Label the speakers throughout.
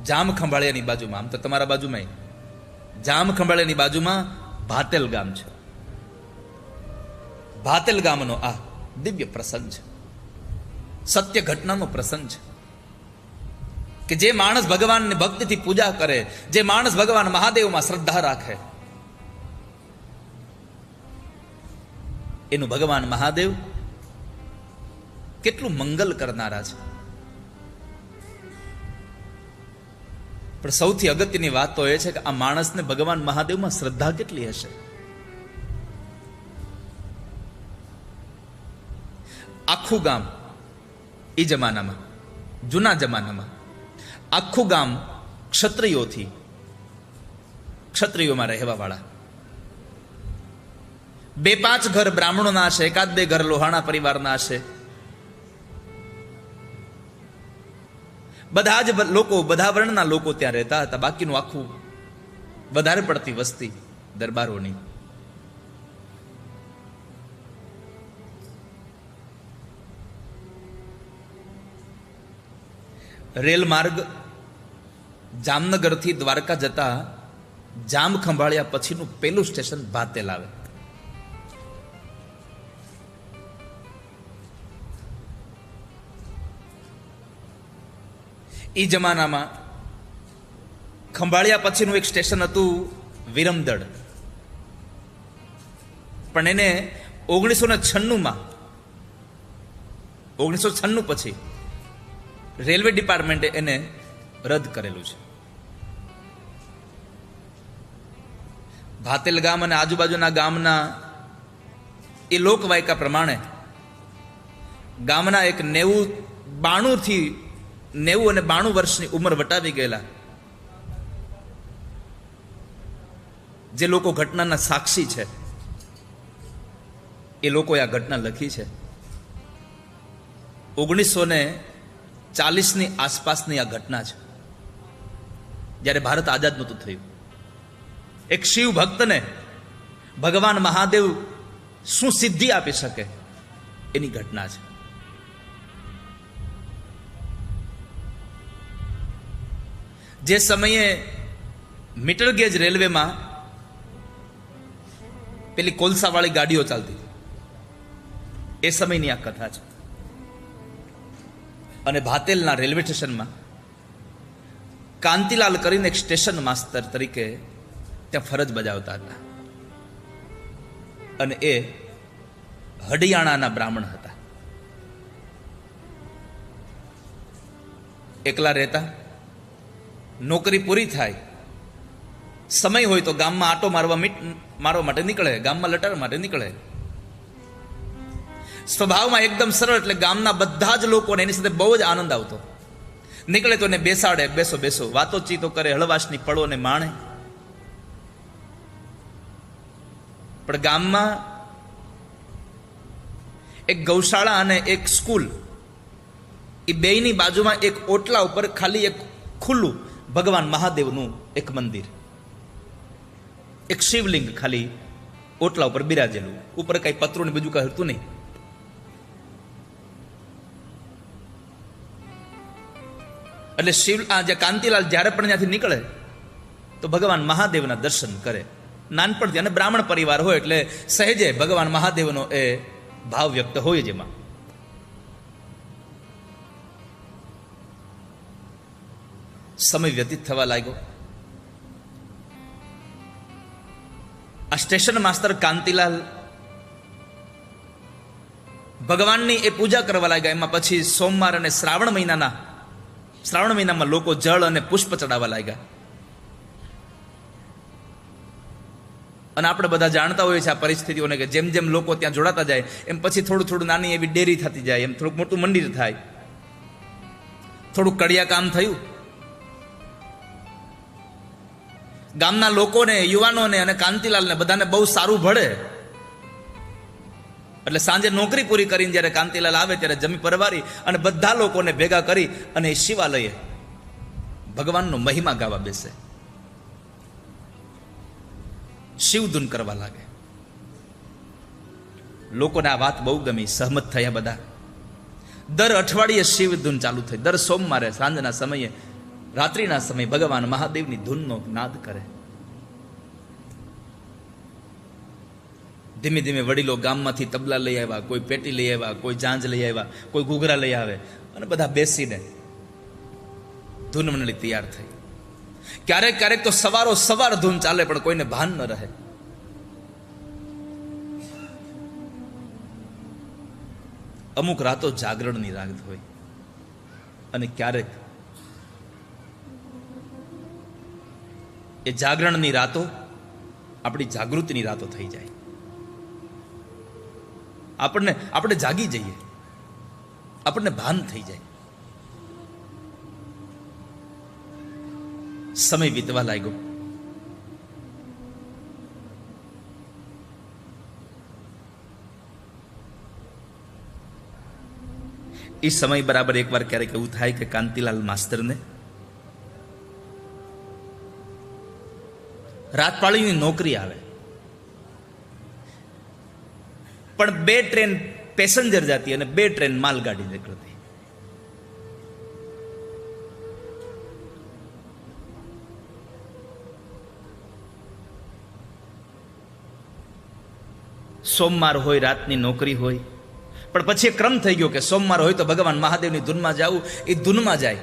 Speaker 1: જામ ખંભાળિયાની બાજુમાં, આમ તો તમારા બાજુમાં જામ ખંભાળિયાની બાજુમાં ભાતેલ ગામ છે. ભાતેલ ગામનો આ દિવ્ય પ્રસંગ છે, સત્ય ઘટનાનો પ્રસંગ છે કે જે માણસ ભગવાનની ભક્તિથી પૂજા કરે, જે માણસ ભગવાન મહાદેવમાં શ્રદ્ધા રાખે, એનું ભગવાન મહાદેવ કેટલું મંગલ કરનારા છે. પણ સૌથી અગત્યની વાત તો એ છે કે આ માણસને ભગવાન મહાદેવમાં શ્રદ્ધા કેટલી હશે. આખું ગામ એ જમાનામાં, જૂના જમાનામાં આખું ગામ ક્ષત્રિયોમાં રહેવા વાળા. 2-5 ઘર બ્રાહ્મણોના હશે, 1-2 ઘર લોહાણા પરિવારના હશે. બધા જ લોકો, બધા વર્ણના લોકો ત્યાં રહેતા હતા. બાકીનું આખું વધારે પડતી વસ્તી દરબારોની. રેલ માર્ગ જામનગરથી દ્વારકા જતા જામ ખંભાળિયા પછીનું પેલું સ્ટેશન ભાતેલ આવે. એ જમાનામાં ખંભાળિયા પછીનું એક સ્ટેશન હતું વિરમદડ, પણ એને 1996 પછી રેલવે ડિપાર્ટમેન્ટે એને રદ કરેલું છે. ભાતેલ ગામ અને આજુબાજુના ગામના એ લોકવાયકા પ્રમાણે ગામના એક 92 અને 92 વર્ષની ઉંમર વટાવી ગયેલા જે લોકો ઘટનાના સાક્ષી છે, એ લોકોએ આ ઘટના લખી છે. 1940ની આસપાસની આ ઘટના છે, જ્યારે ભારત આઝાદ નહોતું થયું. એક શિવ ભક્તને ભગવાન મહાદેવ શું સિદ્ધિ આપી શકે એની ઘટના છે. જે સમયે મીટર ગેજ રેલવેમાં પેલી કોલસાવાળી ગાડીઓ ચાલતી, એ સમયની આ કથા છે. અને ભાતેલના રેલવે સ્ટેશનમાં કાંતિલાલ કરીને એક સ્ટેશન માસ્તર તરીકે ત્યાં ફરજ બજાવતા હતા. અને એ હડિયાણાના બ્રાહ્મણ હતા. એકલા રહેતા, નોકરી પૂરી થાય, સમય હોય તો ગામમાં આટો મારવા માટે નીકળે, ગામમાં લટાર માટે નીકળે. સ્વભાવમાં એકદમ સરળ, એટલે ગામના બધા જ લોકોને એની સાથે બહુ જ આનંદ આવતો. નીકળે તો એને બેસાડે, બેસો બેસો, વાતોચીતો કરે, હળવાશની પળોને માણે. પણ ગામમાં એક ગૌશાળા અને એક સ્કૂલ, એ બેયની બાજુમાં એક ઓટલા ઉપર ખાલી એક ખુલ્લું ભગવાન મહાદેવનું એક મંદિર, એક શિવલિંગ ખાલી ઓટલા ઉપર બિરાજેલું, ઉપર કઈ પતરું ને બીજું કઈ હતું નહીં. એટલે જે કાંતિલાલ જ્યારે પણ ત્યાંથી નીકળે તો ભગવાન મહાદેવના દર્શન કરે. નાનપણથી, અને બ્રાહ્મણ પરિવાર હોય એટલે સહેજે ભગવાન મહાદેવનો એ ભાવ વ્યક્ત હોય જ એમાં. સમય વ્યતીત થવા લાગ્યો. આ સ્ટેશન માસ્તર કાંતિલાલ ભગવાનની એ પૂજા કરવા લાગ્યા. એમાં પછી સોમવાર અને શ્રાવણ મહિનામાં લોકો જળ અને પુષ્પ ચડાવવા લાગ્યા. અને આપણે બધા જાણતા હોઈએ છીએ આ પરિસ્થિતિઓને, કે જેમ જેમ લોકો ત્યાં જોડાતા જાય એમ પછી થોડું થોડું નાની એવી ડેરી થતી જાય, એમ થોડુંક મોટું મંદિર થાય, થોડુંક કડિયા કામ થયું. ગામના લોકોને, યુવાનોને અને કાંતિલાલને બધાને બહુ સારું ભળે. એટલે સાંજે નોકરી પૂરી કરીને જ્યારે કાંતિલાલ આવે ત્યારે જમી પરવારી અને બધા લોકોને ભેગા કરી અને એ શિવાલયે ભગવાનનો મહિમા ગાવા બેસે, શિવધૂન કરવા લાગે. લોકોને આ વાત બહુ ગમી, સહમત થયા બધા. દર અઠવાડિયે શિવધૂન ચાલુ થઈ. દર સોમવારે સાંજના સમયે રાત્રિના સમય ભગવાન મહાદેવની ધૂનનો નાદ કરે. ધીમે ધીમે વડીલો ગામમાંથી તબલા લઈ આવ્યા, કોઈ પેટી લઈ આવ્યા, કોઈ જાંજ લઈ આવ્યા, કોઈ ઘૂઘરા લઈ આવે અને બધા બેસીને ધૂન મંડળી તૈયાર થઈ. ક્યારેક ક્યારેક તો સવારો સવાર ધૂન ચાલે પણ કોઈને ભાન ન રહે. અમુક રાતો જાગરણની રાત હોય અને ક્યારેક એ જાગરણની રાતો આપણી જાગૃતિની રાતો થઈ જાય. આપણે જાગી જઈએ, આપણને ભાન થઈ જાય. સમય વીતવા લાગ્યો. એ સમય બરાબર એકવાર ક્યારેક એવું થાય કે કાંતિલાલ માસ્તરને રાતપાળીની નોકરી આવે, પણ 2 ટ્રેન પેસેન્જર જતી અને 2 ટ્રેન માલગાડી નીકળતી. સોમવાર હોય, રાતની નોકરી હોય, પણ પછી ક્રમ થઈ ગયો કે સોમવાર હોય તો ભગવાન મહાદેવની ધૂનમાં જવું. એ ધૂનમાં જાય,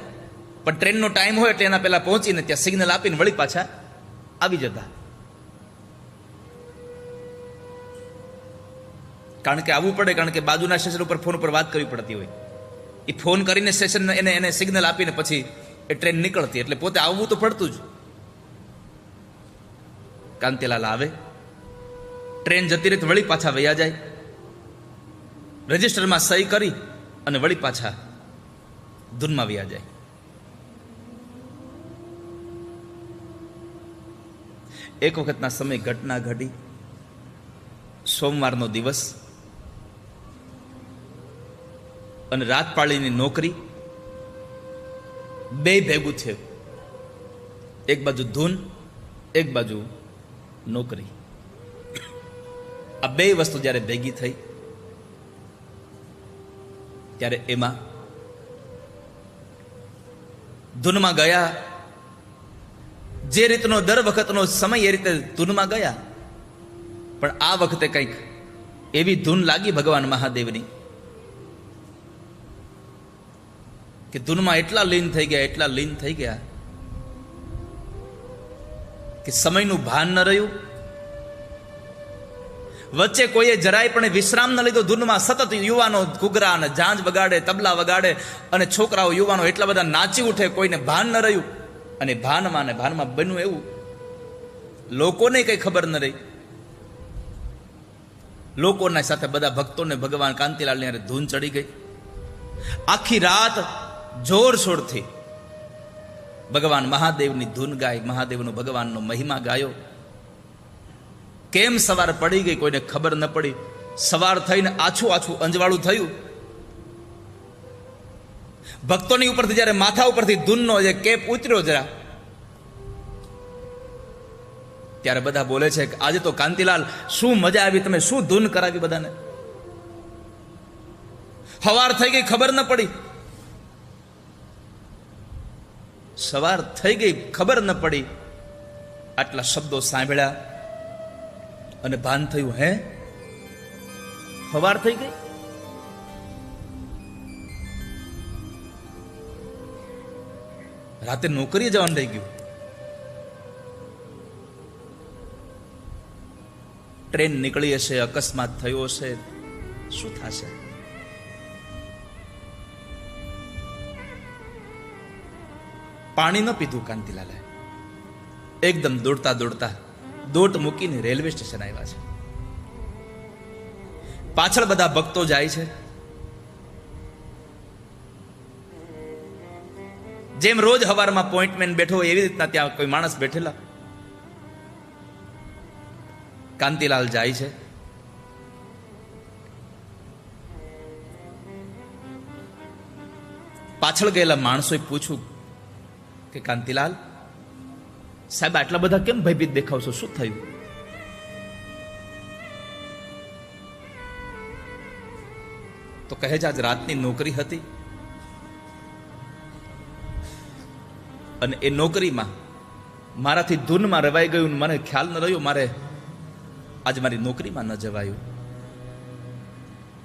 Speaker 1: પણ ટ્રેનનો ટાઈમ હોય એટલે એના પહેલા પહોંચીને ત્યાં સિગ્નલ આપીને વળી પાછા આવી જતા. કારણ કે આવવું પડે, કારણ કે બાજુના સ્ટેશન ઉપર ફોન ઉપર વાત કરવી પડતી હોય. એ ફોન કરીને સ્ટેશન એને સિગ્નલ આપીને પછી એ ટ્રેન નીકળતી, એટલે પોતે આવવું તો પડતું જ. કાંતિલાલ આવે, ટ્રેન જતી રહી તો વળી પાછા વયા જાય, રજિસ્ટરમાં સહી કરી અને વળી પાછા ધૂનમાં વયા જાય. એક વખતના સમય ઘટના ઘટી. સોમવારનો દિવસ અને રાતપાળીની નોકરી, 2 ભેગું થયું. એક બાજુ ધૂન, એક બાજુ નોકરી. આ 2 વસ્તુ જ્યારે ભેગી થઈ ત્યારે એમાં ધૂનમાં ગયા. જે રીતનો દર વખતનો સમય એ રીતે ધૂનમાં ગયા, પણ આ વખતે કંઈક એવી ધૂન લાગી ભગવાન મહાદેવની કે ધૂનમાં એટલા લીન થઈ ગયા કે સમયનું ભાન ન રહ્યું. વચ્ચે કોઈએ જરાય પણ વિશ્રામ ન લીધો. ધૂનમાં સતત યુવાનો ઘૂઘરા અને ઝાંઝ વગાડે, તબલા વગાડે અને છોકરાઓ યુવાનો એટલા બધા નાચી ઉઠે, કોઈને ભાન ન રહ્યું. અને ભાનમાં બન્યું એવું, લોકોને કઈ ખબર ન રહી. લોકોના સાથે બધા ભક્તોને ભગવાન કાંતિલાલની હારે ધૂન ચડી ગઈ. આખી રાત જોરશોરથી ભગવાન મહાદેવની ધૂન ગાય, મહાદેવનો ભગવાનનો મહિમા ગાયો. કેમ સવાર પડી ગઈ કોઈને ખબર ન પડી. સવાર થઈને આછું અંજવાળું થયું. ભક્તોની ઉપરથી જ્યારે માથા ઉપરથી ધૂનનો જે કેપ ઉતર્યો જરા, ત્યારે બધા બોલે છે કે આજે તો કાંતિલાલ શું મજા આવી, તમે શું ધૂન કરાવી બધાને. સવાર થઈ ગઈ ખબર ન પડી. સવાર થઈ ગઈ ખબર ન પડી. આટલા શબ્દો સાંભળ્યા અને ભાન થયું, હે સવાર થઈ ગઈ. રાતે નોકરીએ જવાનું રહી ગયું. ટ્રેન નીકળી હશે, અકસ્માત થયો હશે, શું થશે? પાણી ન પીધું કાંતિલાલે. એકદમ દોડતા દોટ મૂકીને રેલવે સ્ટેશન આવ્યા છે. પાછળ બધા ભક્તો જાય છે. જેમ રોજ હવારમાં પોઈન્ટમેન્ટ બેઠો હોય એવી રીતના ત્યાં કોઈ માણસ બેઠેલા. કાંતિલાલ જાય છે. પાછળ ગયેલા માણસોએ પૂછ્યું કે કાંતિલાલ સાહેબ આટલા બધા કેમ ભયભીત દેખાવ છો, શું થયું? તો કહે છે આજ રાતની નોકરી હતી અને એ નોકરીમાં મારાથી ધૂનમાં રવાઈ ગયું, મને ખ્યાલ ન રહ્યો, મારે આજ મારી નોકરીમાં ન જવાયું.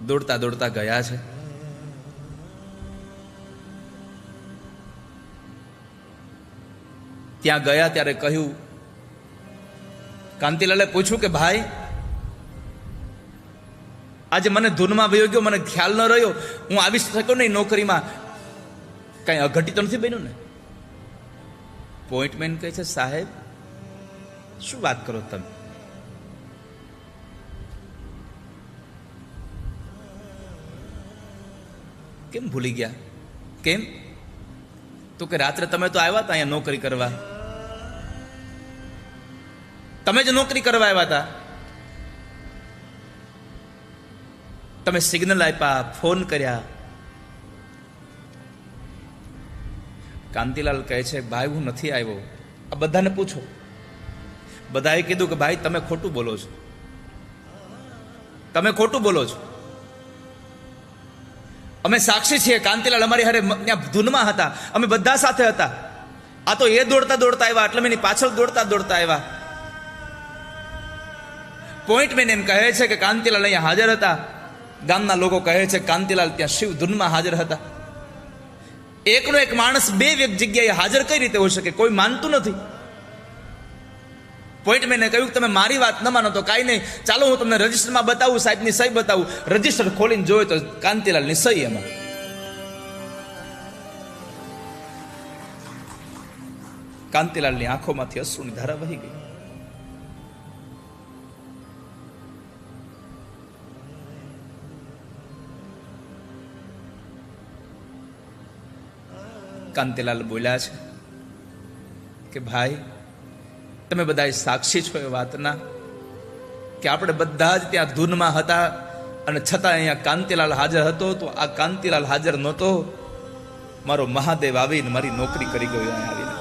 Speaker 1: દોડતા દોડતા ગયા છે. ત્યાં ગયા ત્યારે કહ્યું, કાંતિલાલે પૂછ્યું કે ભાઈ, આજે મને ધૂનમાં વયો ગયો, મને ખ્યાલ ન રહ્યો, હું આવી શક્યો નહીં નોકરીમાં, કઈ અઘટિત તો નથી બન્યું ને? પોઈન્ટમેન કહે છે, સાહેબ શું વાત કરો તમે? કેમ ભૂલી ગયા? કેમ? તો કે રાત્રે તમે તો આવ્યા હતા અહીંયા નોકરી કરવા, તમે જ નોકરી કરવા આવ્યા હતા. તમે સિગ્નલ આપ્યા, ફોન કર્યા. કાંતિલાલ કહે છે, ભાઈ હું નથી આવ્યો. આ બધાને પૂછો. બધાએ કીધું કે ભાઈ તમે ખોટું બોલો છો, તમે ખોટું બોલો છો. અમે સાક્ષી છીએ, કાંતિલાલ અમારી હારે ત્યાં ધૂનમાં હતા, અમે બધા સાથે હતા. આ તો એ દોડતા દોડતા આવ્યા, એટલે મેં એની પાછળ દોડતા દોડતા આવ્યા. પોઈન્ટમેન એમ કહે છે કે કાંતિલાલ અહીંયા હાજર હતા. ગામના લોકો કહે છે કાંતિલાલ ત્યાં શિવ ધૂનમાં હાજર હતા. એકનો એક માણસ બે જગ્યાએ હાજર કઈ રીતે હોઈ શકે? કોઈ માનતું નથી. પોઈન્ટમેને કહ્યું, તમે મારી વાત ન માનો તો કાંઈ નહીં, ચાલો હું તમને રજીસ્ટરમાં બતાવું, સાહેબની સહી બતાવું. રજીસ્ટર ખોલીને જોયું તો કાંતિલાલની સહી એમાં. કાંતિલાલની આંખોમાંથી અશ્રુની ધારા વહી ગઈ. કાંતિલાલ બોલ્યા છે કે ભાઈ તમે બધા સાક્ષી છો એ વાતના કે આપણે બધા જ ત્યાં ધૂનમાં હતા અને છતાં અહીંયા કાંતિલાલ હાજર હતો. તો આ કાંતિલાલ હાજર નહોતો, મારો મહાદેવ આવીને મારી નોકરી કરી ગયો. અહીંયા આવીને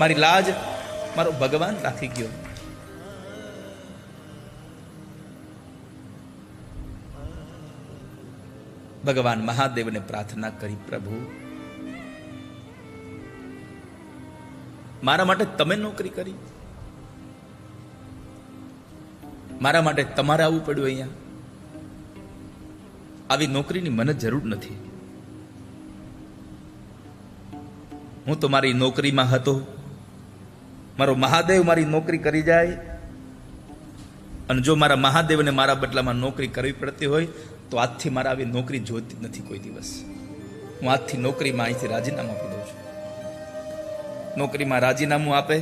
Speaker 1: મારી લાજ મારો ભગવાન રાખી ગયો. ભગવાન મહાદેવને પ્રાર્થના કરી, પ્રભુ મારા માટે તમે નોકરી કરી, મારા માટે તમારે આવવું પડ્યું અહીંયા. આવી નોકરીની મને જરૂર નથી. હું તો મારી નોકરીમાં હતો, મારો મહાદેવ મારી નોકરી કરી જાય, અને જો મારા મહાદેવને મારા બદલામાં નોકરી કરવી પડતી હોય તો આજથી મારે આવી નોકરી જોતી નથી કોઈ દિવસ. હું આજથી નોકરીમાં અહીંથી રાજીનામું આપી દઉં છું. નોકરીમાં રાજીનામું આપે,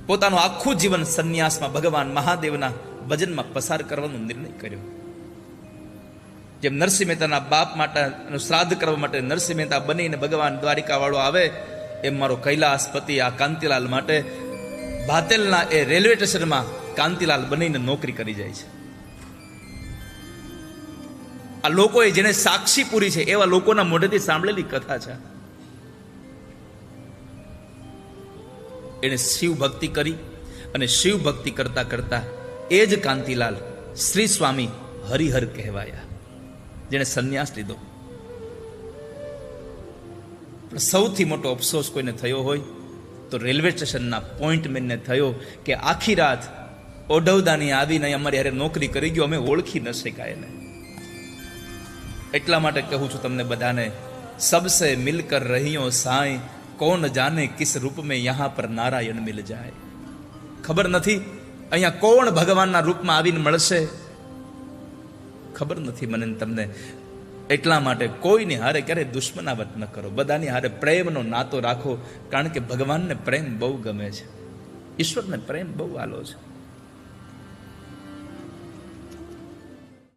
Speaker 1: પોતાનું આખું જીવન સંન્યાસમાં ભગવાન મહાદેવના ભજનમાં પસાર કરવાનો નિર્ણય કર્યો. જેમ નરસિંહ મહેતાના બાપ માટે શ્રાદ્ધ કરવા માટે નરસિંહ મહેતા બનીને ભગવાન દ્વારિકા વાળો આવે, એમ મારો કૈલાસપતિ આ કાંતિલાલ માટે ભાતેલના એ રેલવે સ્ટેશનમાં કાંતિલાલ બનીને નોકરી કરી જાય છે. આ લોકોએ જેને સાક્ષી પૂરી છે એવા લોકોના મોઢેથી સાંભળેલી કથા છે. એને શિવ ભક્તિ કરી, અને શિવ ભક્તિ કરતા કરતા એ જ કાંતિલાલ શ્રી સ્વામી હરિહર કહેવાયા, જેને સંન્યાસ લીધો. પણ સૌથી મોટો અફસોસ કોઈને થયો હોય તો રેલવે સ્ટેશનના પોઈન્ટમેનને થયો કે આખી રાત ઓઢવદાની આવીને અમારી હારે નોકરી કરી ગયો, અમે ઓળખી ન શકાય એને. એટલા માટે કહું છું તમને બધાને, સબસે મિલકર રહીયો સાંઈ, કોણ જાને કિસ રૂપ મેં યહાં પર નારાયણ મિલ જાય. ખબર નથી અહીંયા કોણ ભગવાનના રૂપમાં આવીને મળશે, ખબર નથી મને તમને. એટલા માટે કોઈની હારે ક્યારે દુશ્મનાવટ ન કરો, બધાની હારે પ્રેમનો નાતો રાખો, કારણ કે ભગવાનને પ્રેમ બહુ ગમે છે, ઈશ્વરને પ્રેમ બહુ આલો છે.